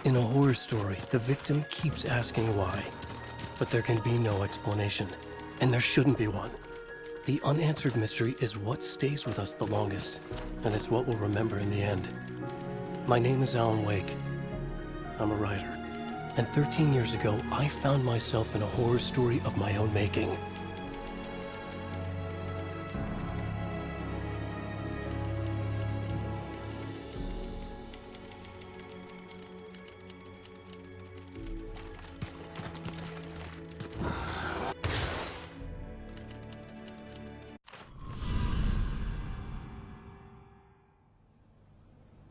In a horror story, the victim keeps asking why, but there can be no explanation, and there shouldn't be one. The unanswered mystery is what stays with us the longest, and it's what we'll remember in the end. My name is Alan Wake. I'm a writer, and 13 years ago, I found myself in a horror story of my own making.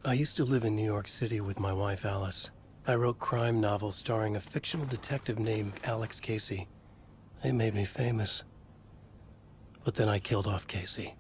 I used to live in New York City with my wife, Alice. I wrote crime novels starring a fictional detective named Alex Casey. It made me famous. But then I killed off Casey.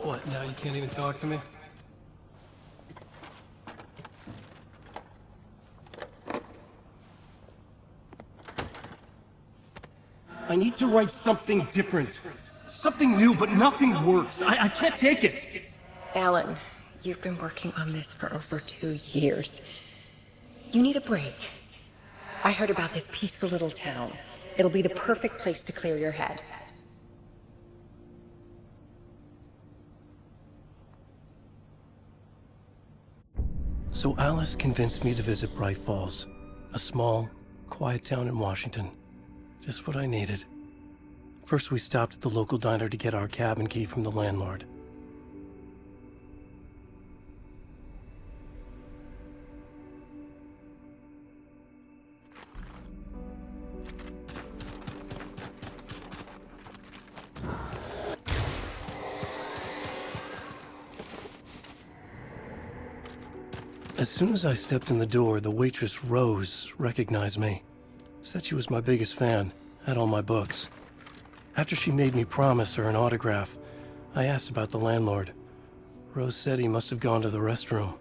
What, now you can't even talk to me? I need to write something different. Something new, but nothing works. I can't take it. Alan, you've been working on this for over 2 years. You need a break. I heard about this peaceful little town. It'll be the perfect place to clear your head. So Alice convinced me to visit Bright Falls, a small, quiet town in Washington. Just what I needed. First, we stopped at the local diner to get our cabin key from the landlord. As soon as I stepped in the door, the waitress, Rose, recognized me. Said she was my biggest fan, had all my books. After she made me promise her an autograph, I asked about the landlord. Rose said he must have gone to the restroom.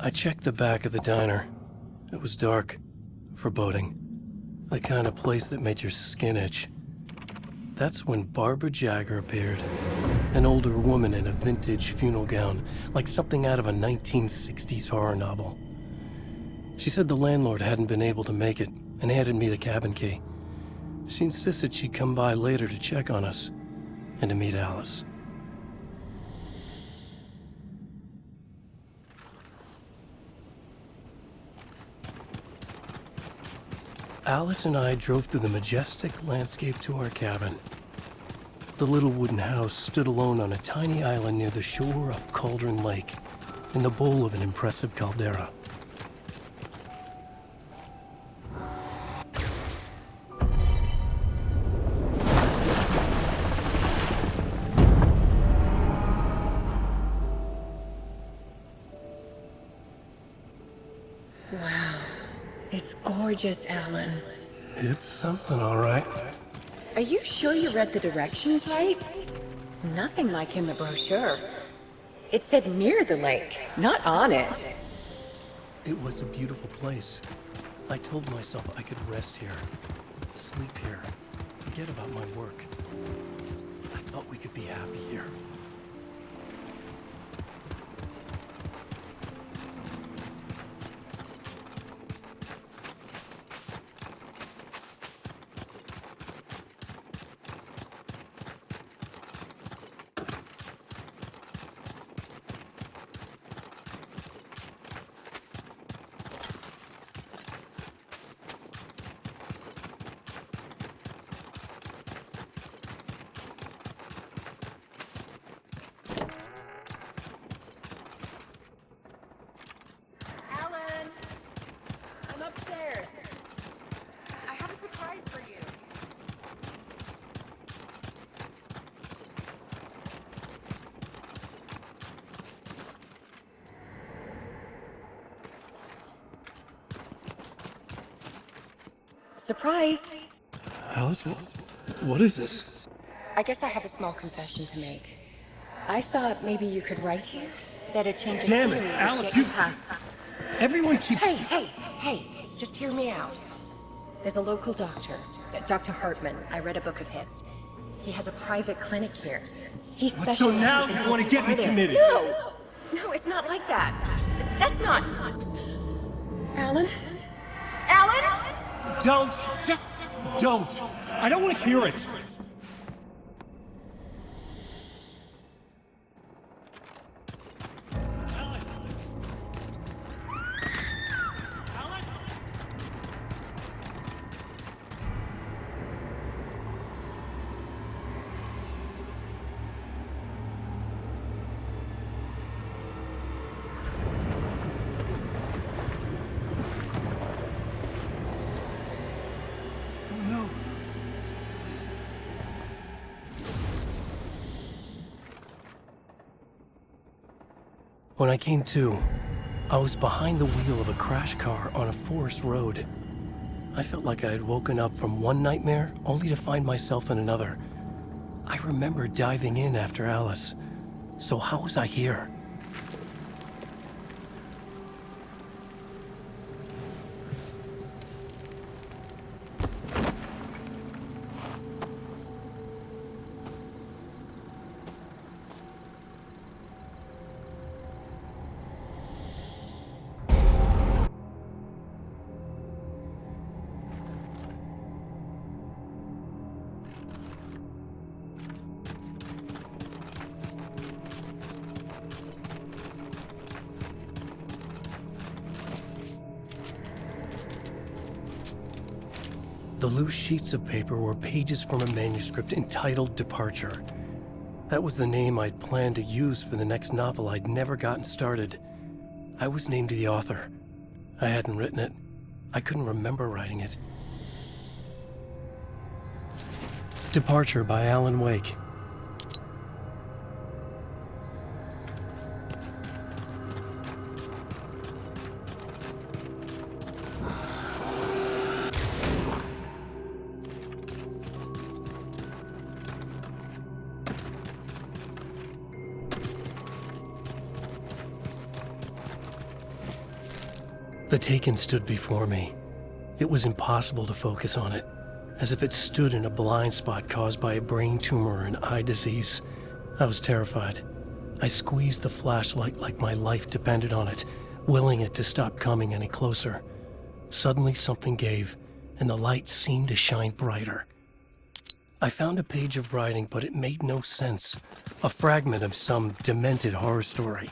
I checked the back of the diner. It was dark, foreboding. The kind of place that made your skin itch. That's when Barbara Jagger appeared. An older woman in a vintage funeral gown, like something out of a 1960s horror novel. She said the landlord hadn't been able to make it and handed me the cabin key. She insisted she'd come by later to check on us and to meet Alice. Alice and I drove through the majestic landscape to our cabin. The little wooden house stood alone on a tiny island near the shore of Cauldron Lake, in the bowl of an impressive caldera. Wow. It's gorgeous, Alan. It's something, all right. Are you sure you read the directions right? It's nothing like in the brochure. It said near the lake, not on it. It was a beautiful place. I told myself I could rest here, sleep here, forget about my work. I thought we could be happy here. Surprise! Alice, what is this? I guess I have a small confession to make. I thought maybe you could write here. That a change of Damn it, scenery would Alice, get you you- past. Everyone keeps... Hey, just hear me out. There's a local doctor, Dr. Hartman. I read a book of his. He has a private clinic here. He specializes now in you wanna helping get me artists. committed? No, it's not like that. That's not... Alan? Alan? Don't! Just don't! I don't want to hear it! Oh no! When I came to, I was behind the wheel of a crash car on a forest road. I felt like I had woken up from one nightmare only to find myself in another. I remember diving in after Alice. So how was I here? The loose sheets of paper were pages from a manuscript entitled Departure. That was the name I'd planned to use for the next novel I'd never gotten started. I was named the author. I hadn't written it. I couldn't remember writing it. Departure by Alan Wake. The Taken stood before me. It was impossible to focus on it, as if it stood in a blind spot caused by a brain tumor and eye disease. I was terrified. I squeezed the flashlight like my life depended on it, willing it to stop coming any closer. Suddenly something gave, and the light seemed to shine brighter. I found a page of writing, but it made no sense. A fragment of some demented horror story.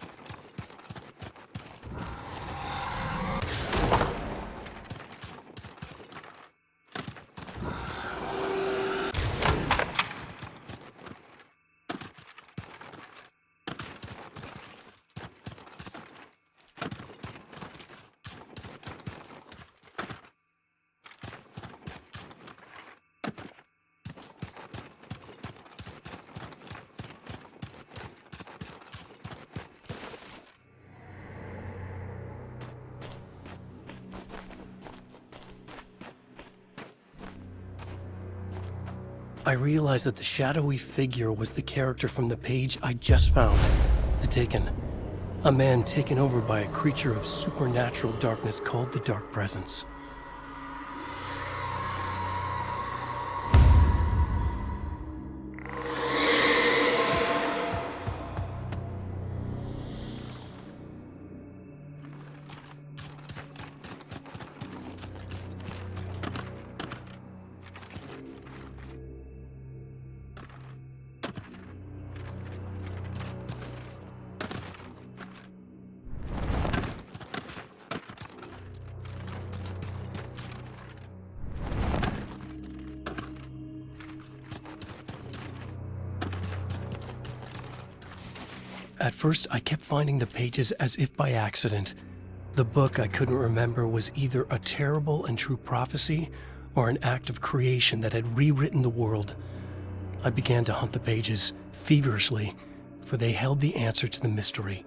I realized that the shadowy figure was the character from the page I just found, The Taken. A man taken over by a creature of supernatural darkness called the Dark Presence. At first, I kept finding the pages as if by accident. The book I couldn't remember was either a terrible and true prophecy or an act of creation that had rewritten the world. I began to hunt the pages feverishly, for they held the answer to the mystery.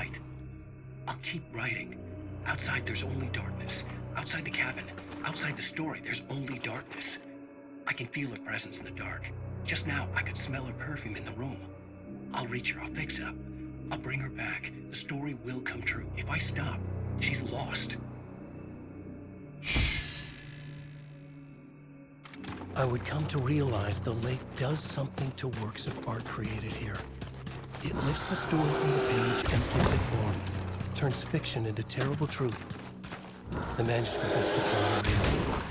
write. I'll keep writing. Outside, there's only darkness. Outside the cabin, outside the story, there's only darkness. I can feel her presence in the dark. Just now, I could smell her perfume in the room. I'll reach her, I'll fix it up. I'll bring her back. The story will come true. If I stop, she's lost. I would come to realize the lake does something to works of art created here. It lifts the story from the page and gives it form, turns fiction into terrible truth. The manuscript has become real.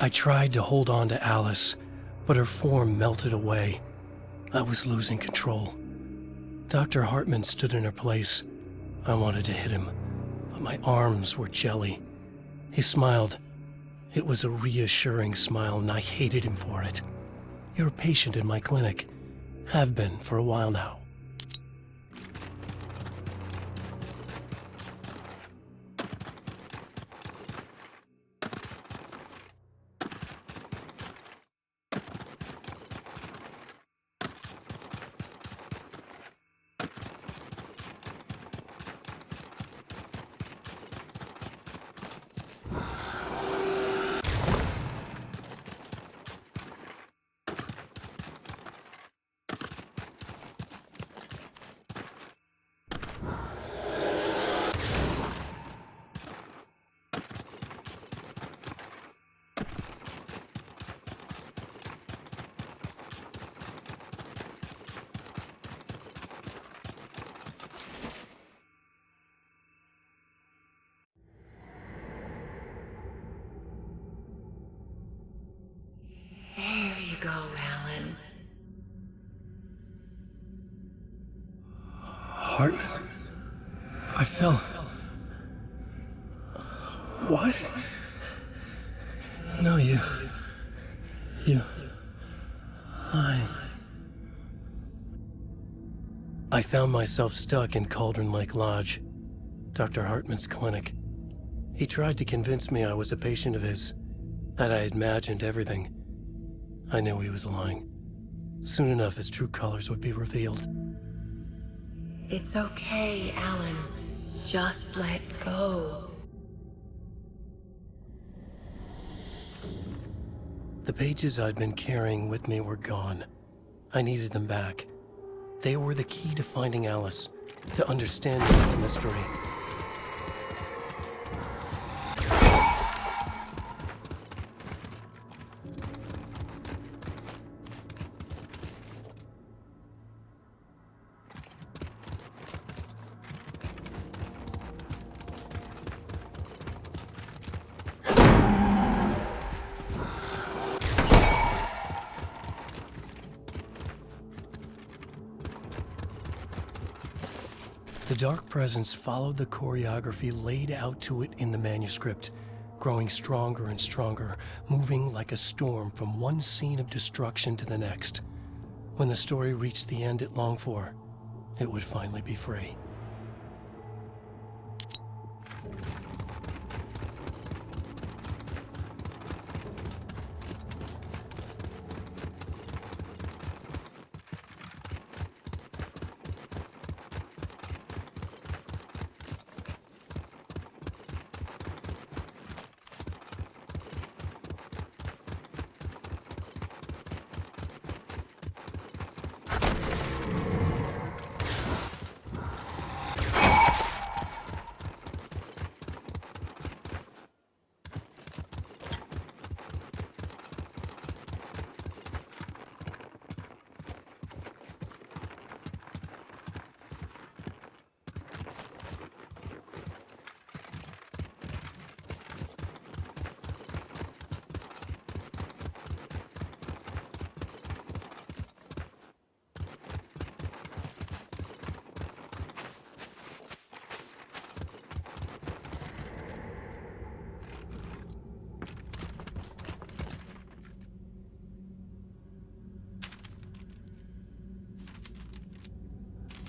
I tried to hold on to Alice, but her form melted away. I was losing control. Dr. Hartman stood in her place. I wanted to hit him, but my arms were jelly. He smiled. It was a reassuring smile, and I hated him for it. You're a patient in my clinic. Have been for a while now. There you go, Alan. Hartman? I fell. What? No, you. I found myself stuck in Cauldron Lake Lodge, Dr. Hartman's clinic. He tried to convince me I was a patient of his, that I had imagined everything. I knew he was lying. Soon enough, his true colors would be revealed. It's okay, Alan. Just let go. The pages I'd been carrying with me were gone. I needed them back. They were the key to finding Alice, to understanding this mystery. The dark presence followed the choreography laid out to it in the manuscript, growing stronger and stronger, moving like a storm from one scene of destruction to the next. When the story reached the end it longed for, it would finally be free.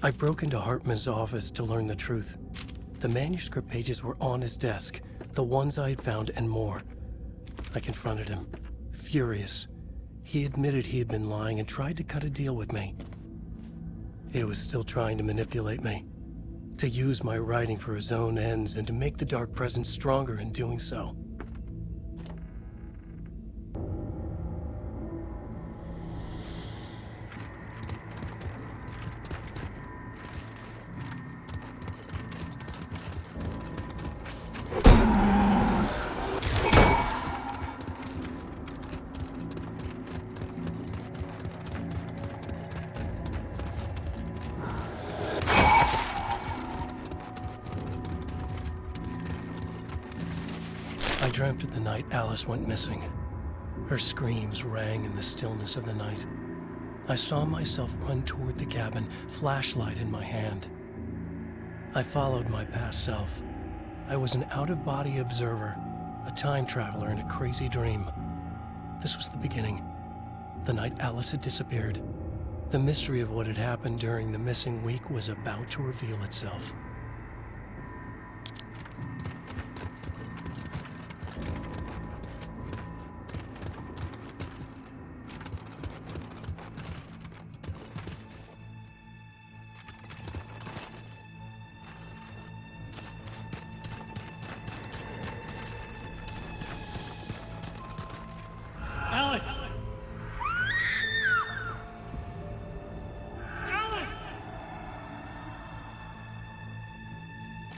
I broke into Hartman's office to learn the truth. The manuscript pages were on his desk, the ones I had found and more. I confronted him, furious. He admitted he had been lying and tried to cut a deal with me. He was still trying to manipulate me, to use my writing for his own ends and to make the Dark Presence stronger in doing so. I dreamt of the night Alice went missing. Her screams rang in the stillness of the night. I saw myself run toward the cabin, flashlight in my hand. I followed my past self. I was an out-of-body observer, a time traveler in a crazy dream. This was the beginning. The night Alice had disappeared. The mystery of what had happened during the missing week was about to reveal itself. Alice! Alice!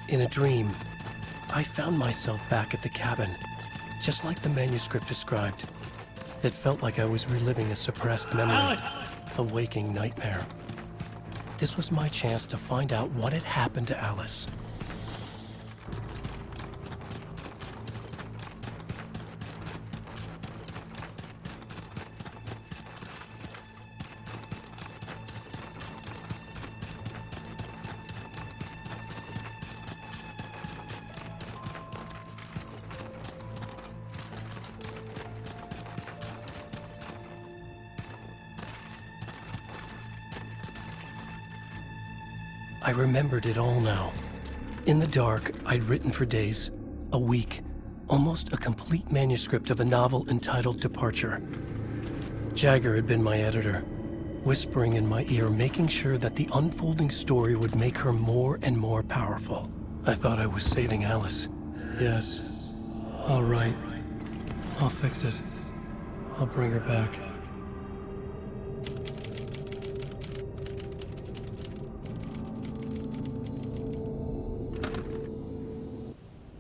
In a dream, I found myself back at the cabin, just like the manuscript described. It felt like I was reliving a suppressed memory, Alice! a waking nightmare. This was my chance to find out what had happened to Alice. I remembered it all now. In the dark, I'd written for days, a week, almost a complete manuscript of a novel entitled Departure. Jagger had been my editor, whispering in my ear, making sure that the unfolding story would make her more and more powerful. I thought I was saving Alice. Yes. All right. I'll fix it. I'll bring her back.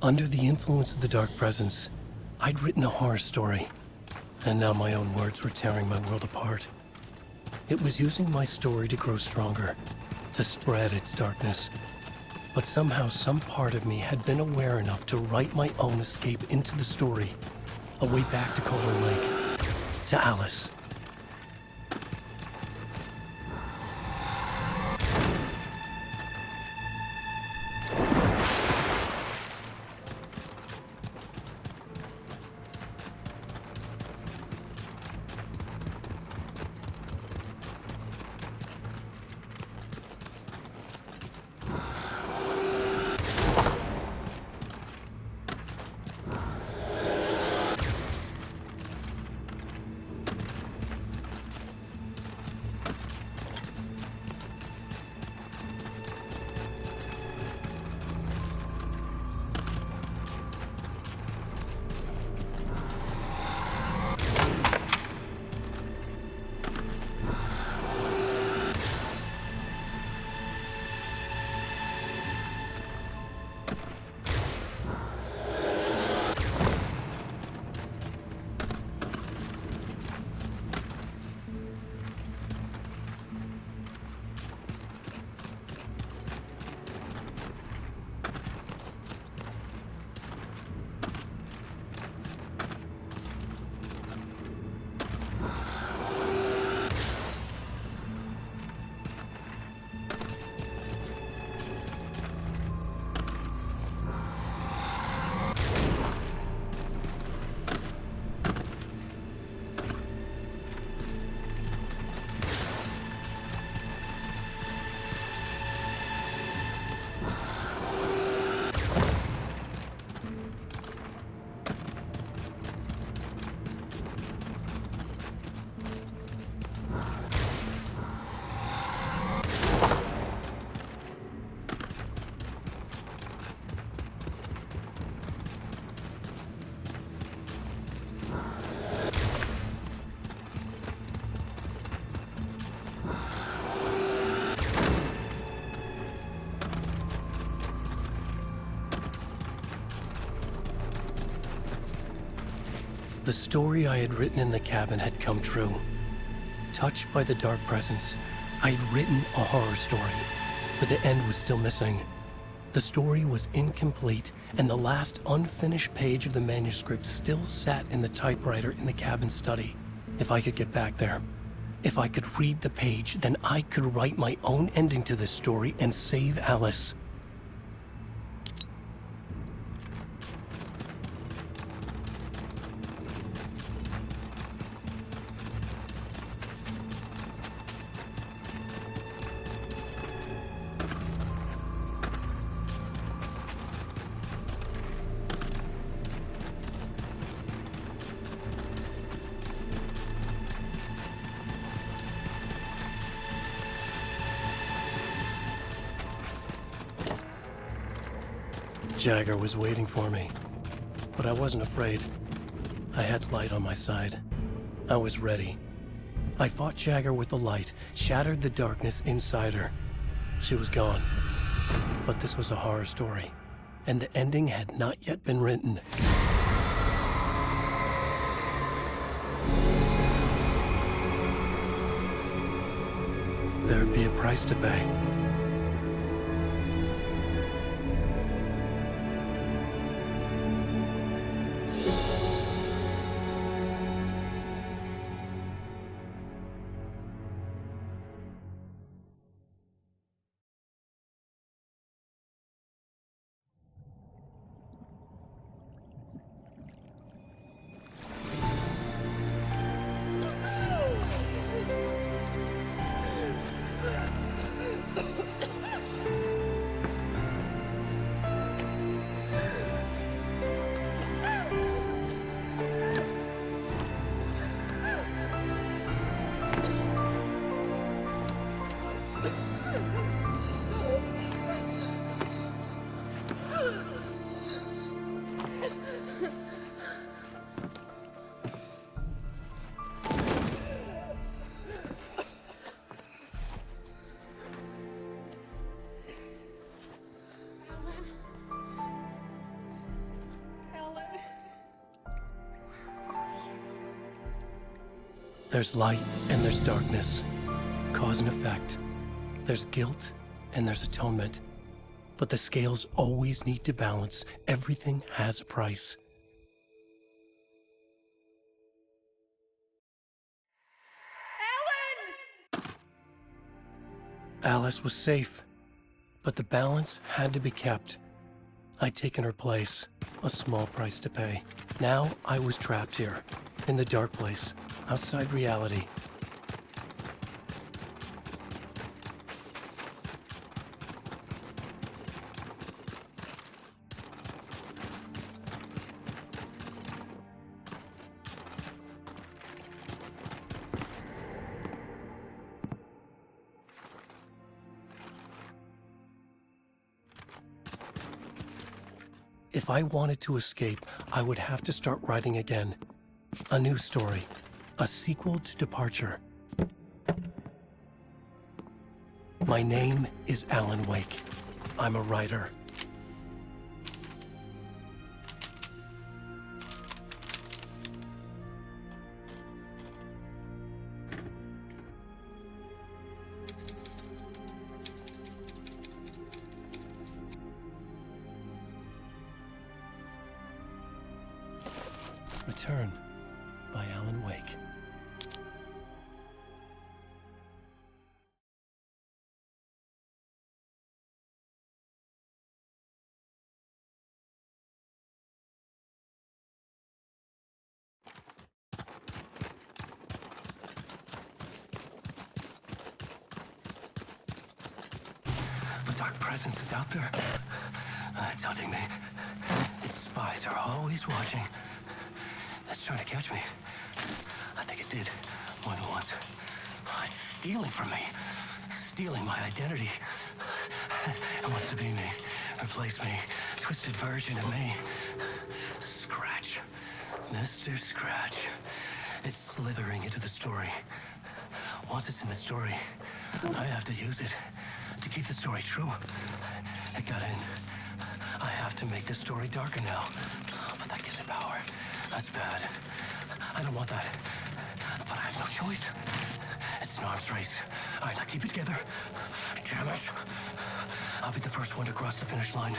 Under the influence of the Dark Presence, I'd written a horror story, and now my own words were tearing my world apart. It was using my story to grow stronger, to spread its darkness. But somehow some part of me had been aware enough to write my own escape into the story, a way back to Colin Lake, to Alice. The story I had written in the cabin had come true. Touched by the dark presence, I had written a horror story, but the end was still missing. The story was incomplete, and the last unfinished page of the manuscript still sat in the typewriter in the cabin study. If I could get back there, if I could read the page, then I could write my own ending to this story and save Alice. Jagger was waiting for me, but I wasn't afraid. I had light on my side. I was ready. I fought Jagger with the light, shattered the darkness inside her. She was gone. But this was a horror story, and the ending had not yet been written. There'd be a price to pay. There's light and there's darkness, cause and effect. There's guilt and there's atonement. But the scales always need to balance. Everything has a price. Ellen! Alice was safe, but the balance had to be kept. I'd taken her place, a small price to pay. Now I was trapped here, in the dark place, outside reality. If I wanted to escape, I would have to start writing again. A new story. A sequel to Departure. My name is Alan Wake. I'm a writer. Return by Alan Wake. The dark presence is out there. It's hunting me. Its spies are always watching. It's trying to catch me. I think it did more than once. It's stealing from me. Stealing my identity. It wants to be me. Replace me. Twisted version of me. Scratch Mr. Scratch. It's slithering into the story. Once it's in the story, I have to use it to keep the story true. It got in. I have to make the story darker now. But that gives it power. That's bad. I don't want that. But I have no choice. It's an arms race. All right, now keep it together. Damn it. I'll be the first one to cross the finish line.